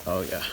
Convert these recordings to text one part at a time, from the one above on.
Oh yeah.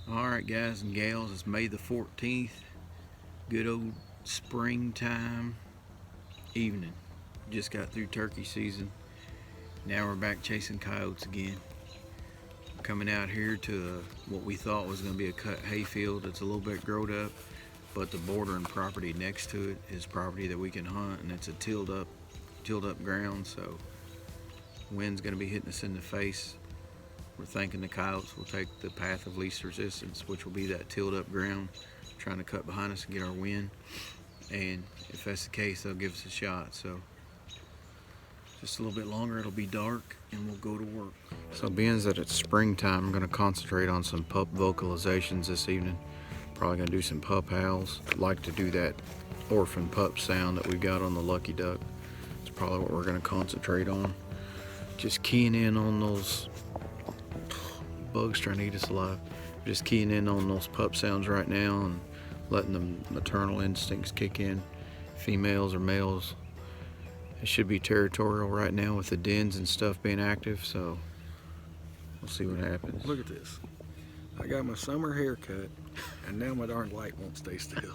Alright guys and gals, it's May the 14th. Good old springtime evening. Just got through turkey season. Now we're back chasing coyotes again. Coming out here to what we thought was going to be a cut hay field. It's a little bit growed up, but the bordering property next to it is property that we can hunt, and it's a tilled up ground, so wind's going to be hitting us in the face. We're thinking the coyotes will take the path of least resistance, which will be that tilled up ground, trying to cut behind us and get our wind. And if that's the case, they'll give us a shot. So just a little bit longer, it'll be dark and we'll go to work. So being that it's springtime, I'm gonna concentrate on some pup vocalizations this evening. Probably gonna do some pup howls. I'd like to do that orphan pup sound that we got on the Lucky Duck. It's probably what we're gonna concentrate on. Just keying in on those bugs trying to eat us alive. Just keying in on those pup sounds right now and letting the maternal instincts kick in. Females or males, it should be territorial right now with the dens and stuff being active, so we'll see what happens. Look at this. I got my summer haircut and now my darn light won't stay still.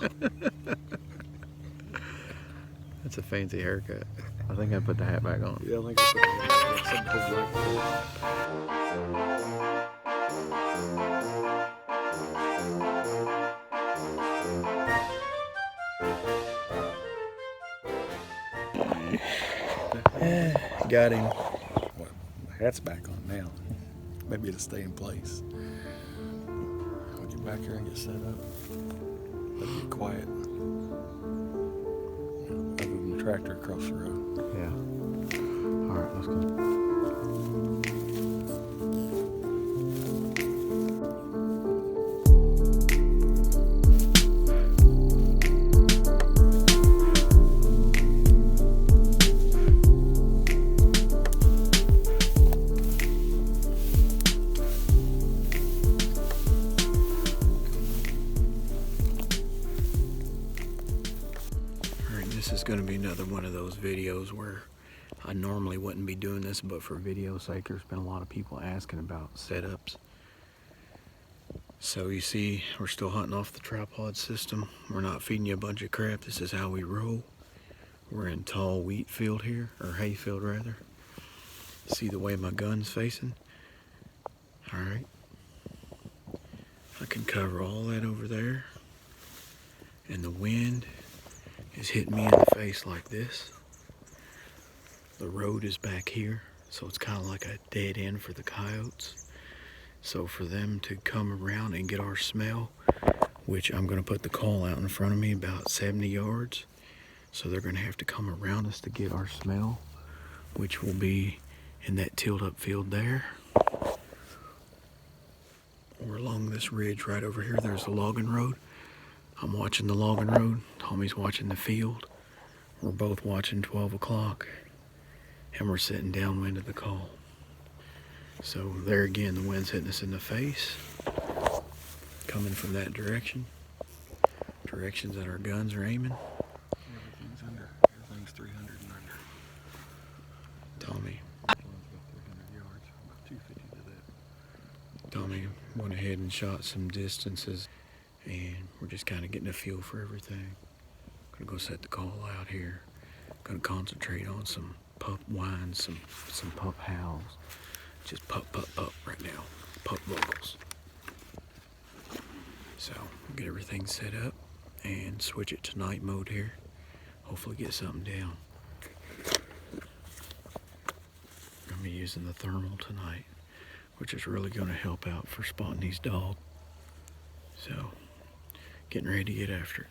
That's a fancy haircut. I think I put the hat back on. Yeah, I think I put the hat back on. Got him. Well, the hat's back on now. Maybe it'll stay in place. I'll get back here and get set up. Let it get quiet. Other than the tractor across the road. Yeah. All right, let's go. This is going to be another one of those videos where I normally wouldn't be doing this, but for video's sake, there's been a lot of people asking about setups. So you see, we're still hunting off the tripod system. We're not feeding you a bunch of crap. This is how we roll. We're in tall wheat field here, or hay field rather. See the way my gun's facing? All right. I can cover all that over there. And the wind is hitting me in the face like this. The road is back here, so it's kind of like a dead end for the coyotes. So for them to come around and get our smell, which I'm going to put the call out in front of me about 70 yards, so they're going to have to come around us to get our smell, which will be in that tilled up field there, or along this ridge right over here. There's a logging road. I'm watching the logging road, Tommy's watching the field. We're both watching 12 o'clock, and we're sitting downwind of the call. So there again, the wind's hitting us in the face, coming from that directions that our guns are aiming. Everything's 300 and under. Tommy. About 300 yards, about 250 to that. Tommy went ahead and shot some distances, and we're just kind of getting a feel for everything. Gonna go set the call out here. Gonna concentrate on some pup whines, some pup howls. Just pup, pup, pup right now. Pup vocals. So, get everything set up and switch it to night mode here. Hopefully get something down. Gonna be using the thermal tonight, which is really gonna help out for spotting these dogs. So, getting ready to get after it.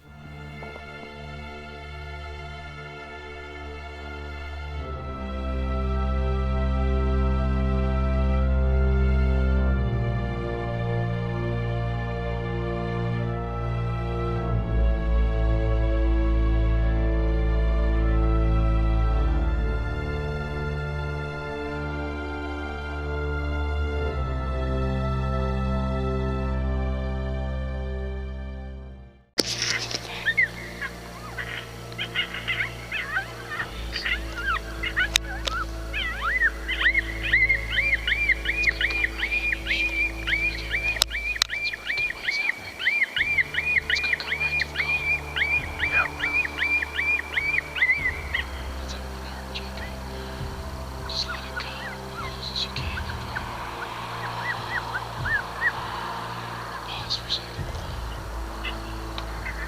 else for a second.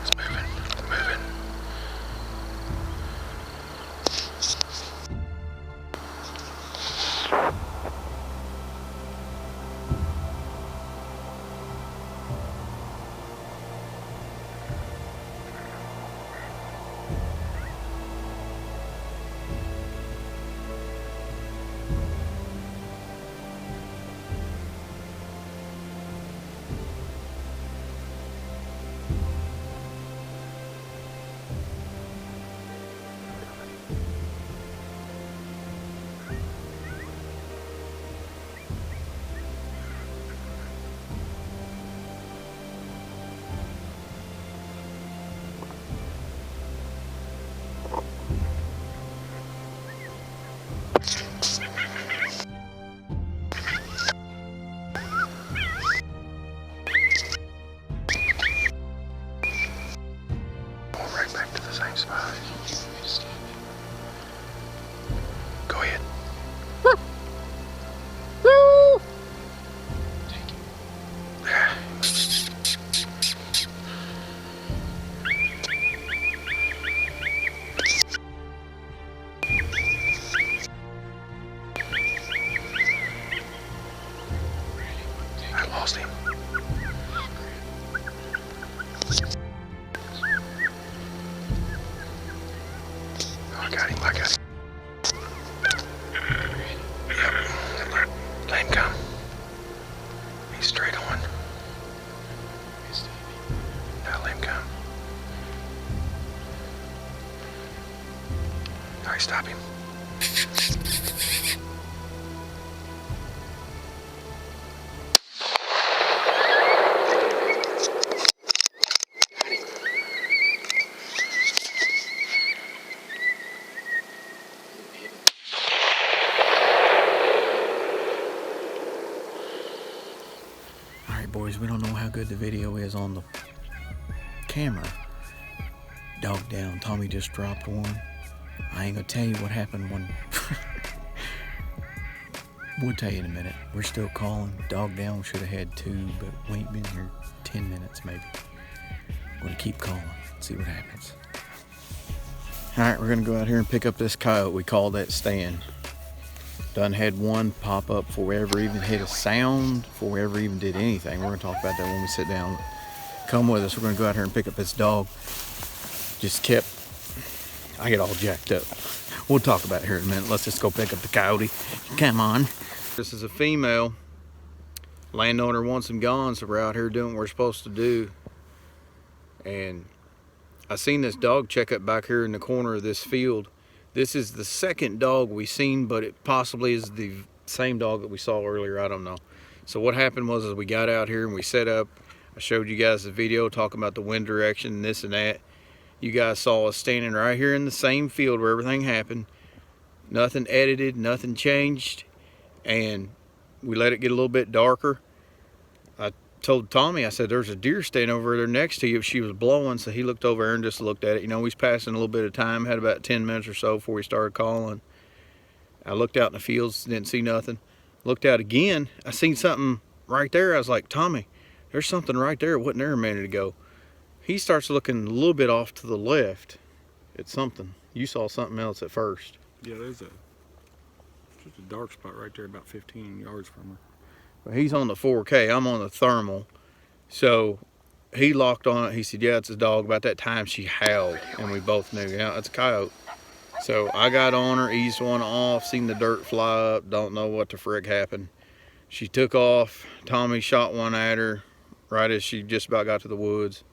It's moving, moving. Right back to the same spot. Go ahead. I lost him. I got him. Yep. Let him come. He's straight on. Now let him come. All right, stop him. Boys, we don't know how good the video is on the camera. Dog down. Tommy just dropped one. I ain't gonna tell you what happened when. We'll tell you in a minute. We're still calling. Dog down. Should have had 2, but we ain't been here 10 minutes maybe. We're gonna keep calling. See what happens. Alright, we're gonna go out here and pick up this coyote. We called that stand. Done had one pop up before we ever even hit a sound, before we ever even did anything. We're gonna talk about that when we sit down. Come with us. We're gonna go out here and pick up this dog. I get all jacked up. We'll talk about it here in a minute. Let's just go pick up the coyote. Come on. This is a female. Landowner wants them gone, so we're out here doing what we're supposed to do. And I seen this dog check up back here in the corner of this field. This is the second dog we seen, but it possibly is the same dog that we saw earlier. I don't know. So what happened was we got out here and we set up. I showed you guys the video talking about the wind direction and this and that. You guys saw us standing right here in the same field where everything happened. Nothing edited, nothing changed. And we let it get a little bit darker. I told Tommy, I said, there's a deer standing over there next to you. She was blowing, so he looked over there and just looked at it. You know, we was passing a little bit of time, had about 10 minutes or so before we started calling. I looked out in the fields, didn't see nothing. Looked out again, I seen something right there. I was like, Tommy, there's something right there. It wasn't there a minute ago. He starts looking a little bit off to the left at something. You saw something else at first. Yeah, there's just a dark spot right there about 15 yards from her. Well, he's on the 4K, I'm on the thermal. So he locked on it. He said, yeah, it's a dog. About that time she howled, and we both knew, yeah, it's a coyote. So I got on her, eased one off, seen the dirt fly up, don't know what the frick happened. She took off. Tommy shot one at her right as she just about got to the woods.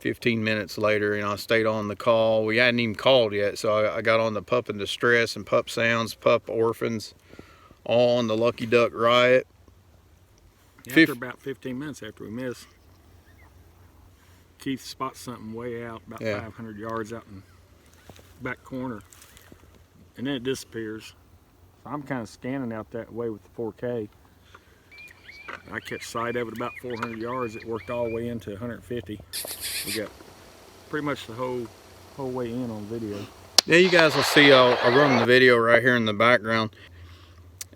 15 minutes later, you know, I stayed on the call. We hadn't even called yet, so I got on the pup in distress and pup sounds, pup orphans, all on the Lucky Duck riot. After about 15 minutes after we missed, Keith spots something way out, about 500 yards out in the back corner, and then it disappears. So I'm kind of scanning out that way with the 4K. I catch sight of it about 400 yards. It worked all the way into 150. We got pretty much the whole way in on video. Yeah, you guys will see, I'll run the video right here in the background.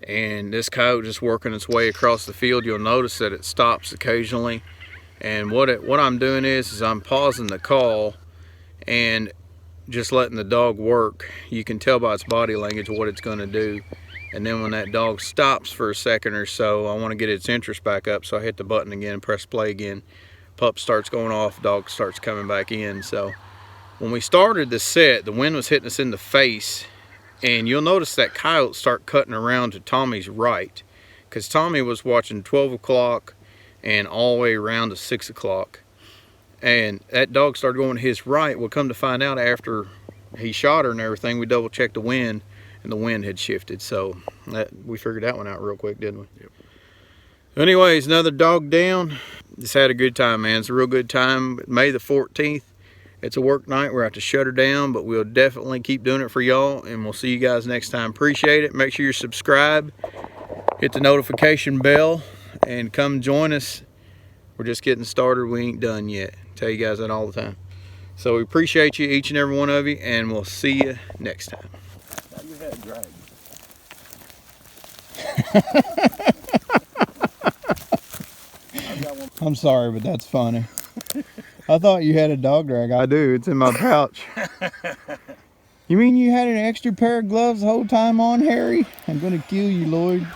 and this coyote just working its way across the field. You'll notice that it stops occasionally, and what I'm doing is I'm pausing the call and just letting the dog work. You can tell by its body language what it's going to do, and then when that dog stops for a second or so, I want to get its interest back up, so I hit the button again, press play again. Pup starts going off, dog starts coming back in. So when we started the set, the wind was hitting us in the face, and you'll notice that coyote start cutting around to Tommy's right, because Tommy was watching 12 o'clock and all the way around to 6 o'clock. And that dog started going to his right. We'll come to find out after he shot her and everything, we double checked the wind, and the wind had shifted. So we figured that one out real quick, didn't we? Yep. Anyways, another dog down. Just had a good time, man. It's a real good time. May the 14th. It's a work night. We're going to have to shut her down, but we'll definitely keep doing it for y'all, and we'll see you guys next time. Appreciate it. Make sure you're subscribed. Hit the notification bell, and come join us. We're just getting started. We ain't done yet. Tell you guys that all the time. So we appreciate you, each and every one of you, and we'll see you next time. Now you had a drag. I'm sorry, but that's funny. I thought you had a dog drag. I do. It's in my pouch. You mean you had an extra pair of gloves the whole time on, Harry? I'm going to kill you, Lloyd.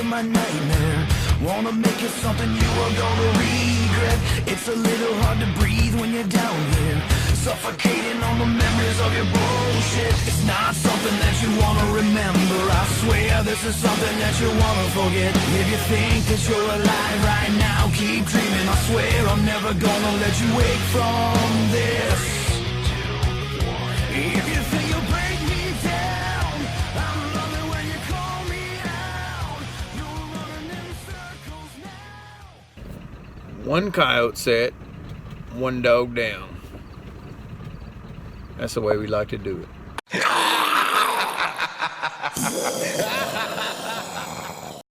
My nightmare, wanna make it something you are gonna regret. It's a little hard to breathe when you're down here, suffocating on the memories of your bullshit. It's not something that you wanna remember. I swear this is something that you wanna forget. If you think that you're alive right now, keep dreaming. I swear I'm never gonna let you wake from this. If you think you'll break me down, I'm loving when you call me out. You're running in circles now. One coyote set, one dog down. That's the way we like to do it.